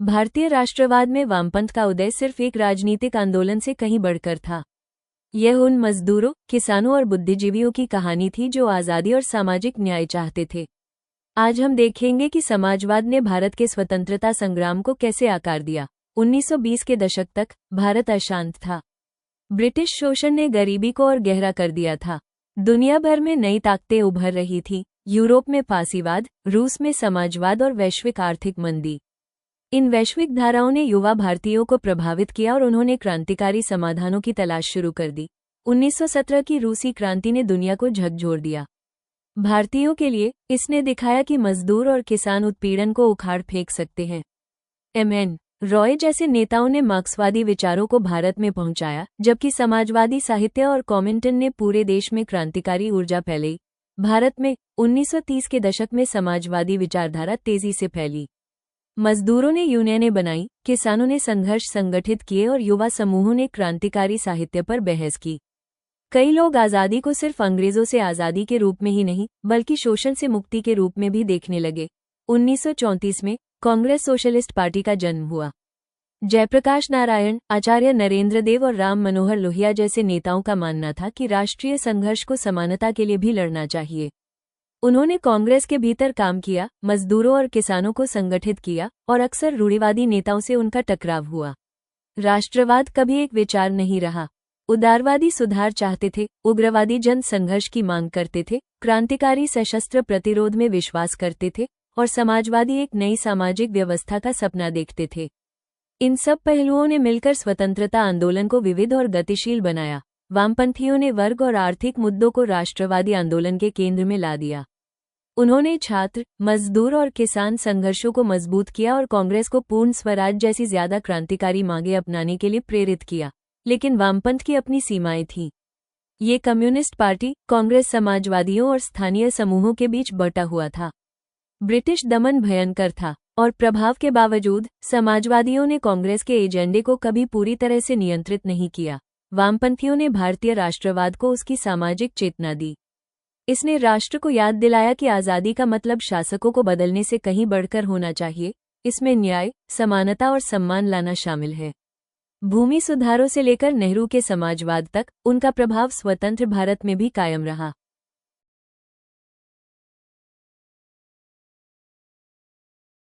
भारतीय राष्ट्रवाद में वामपंथ का उदय सिर्फ एक राजनीतिक आंदोलन से कहीं बढ़कर था। यह उन मजदूरों, किसानों और बुद्धिजीवियों की कहानी थी जो आज़ादी और सामाजिक न्याय चाहते थे। आज हम देखेंगे कि समाजवाद ने भारत के स्वतंत्रता संग्राम को कैसे आकार दिया। 1920 के दशक तक भारत अशांत था। ब्रिटिश शोषण ने गरीबी को और गहरा कर दिया था। दुनिया भर में नई ताकतें उभर रही थीं। यूरोप में फासीवाद, रूस में समाजवाद और वैश्विक आर्थिक मंदी। इन वैश्विक धाराओं ने युवा भारतीयों को प्रभावित किया और उन्होंने क्रांतिकारी समाधानों की तलाश शुरू कर दी। 1917 की रूसी क्रांति ने दुनिया को झकझोर दिया। भारतीयों के लिए इसने दिखाया कि मजदूर और किसान उत्पीड़न को उखाड़ फेंक सकते हैं। एम.एन. रॉय जैसे नेताओं ने मार्क्सवादी विचारों को भारत में पहुंचाया, जबकि समाजवादी साहित्य और कॉमिंटन ने पूरे देश में क्रांतिकारी ऊर्जा फैलाई। भारत में 1930 के दशक में समाजवादी विचारधारा तेजी से फैली। मजदूरों ने यूनियनें बनाई, किसानों ने संघर्ष संगठित किए और युवा समूहों ने क्रांतिकारी साहित्य पर बहस की। कई लोग आज़ादी को सिर्फ अंग्रेजों से आज़ादी के रूप में ही नहीं, बल्कि शोषण से मुक्ति के रूप में भी देखने लगे। 1934 में कांग्रेस सोशलिस्ट पार्टी का जन्म हुआ। जयप्रकाश नारायण, आचार्य नरेंद्र देव और राम मनोहर लोहिया जैसे नेताओं का मानना था कि राष्ट्रीय संघर्ष को समानता के लिए भी लड़ना चाहिए। उन्होंने कांग्रेस के भीतर काम किया, मजदूरों और किसानों को संगठित किया और अक्सर रूढ़िवादी नेताओं से उनका टकराव हुआ। राष्ट्रवाद कभी एक विचार नहीं रहा। उदारवादी सुधार चाहते थे, उग्रवादी जन संघर्ष की मांग करते थे, क्रांतिकारी सशस्त्र प्रतिरोध में विश्वास करते थे और समाजवादी एक नई सामाजिक व्यवस्था का सपना देखते थे। इन सब पहलुओं ने मिलकर स्वतंत्रता आंदोलन को विविध और गतिशील बनाया। वामपंथियों ने वर्ग और आर्थिक मुद्दों को राष्ट्रवादी आंदोलन के केंद्र में ला दिया। उन्होंने छात्र, मजदूर और किसान संघर्षों को मजबूत किया और कांग्रेस को पूर्ण स्वराज जैसी ज्यादा क्रांतिकारी मांगें अपनाने के लिए प्रेरित किया। लेकिन वामपंथ की अपनी सीमाएं थीं। ये कम्युनिस्ट पार्टी, कांग्रेस समाजवादियों और स्थानीय समूहों के बीच बटा हुआ था। ब्रिटिश दमन भयंकर था और प्रभाव के बावजूद समाजवादियों ने कांग्रेस के एजेंडे को कभी पूरी तरह से नियंत्रित नहीं किया। वामपंथियों ने भारतीय राष्ट्रवाद को उसकी सामाजिक चेतना दी। इसने राष्ट्र को याद दिलाया कि आज़ादी का मतलब शासकों को बदलने से कहीं बढ़कर होना चाहिए। इसमें न्याय, समानता और सम्मान लाना शामिल है। भूमि सुधारों से लेकर नेहरू के समाजवाद तक उनका प्रभाव स्वतंत्र भारत में भी कायम रहा।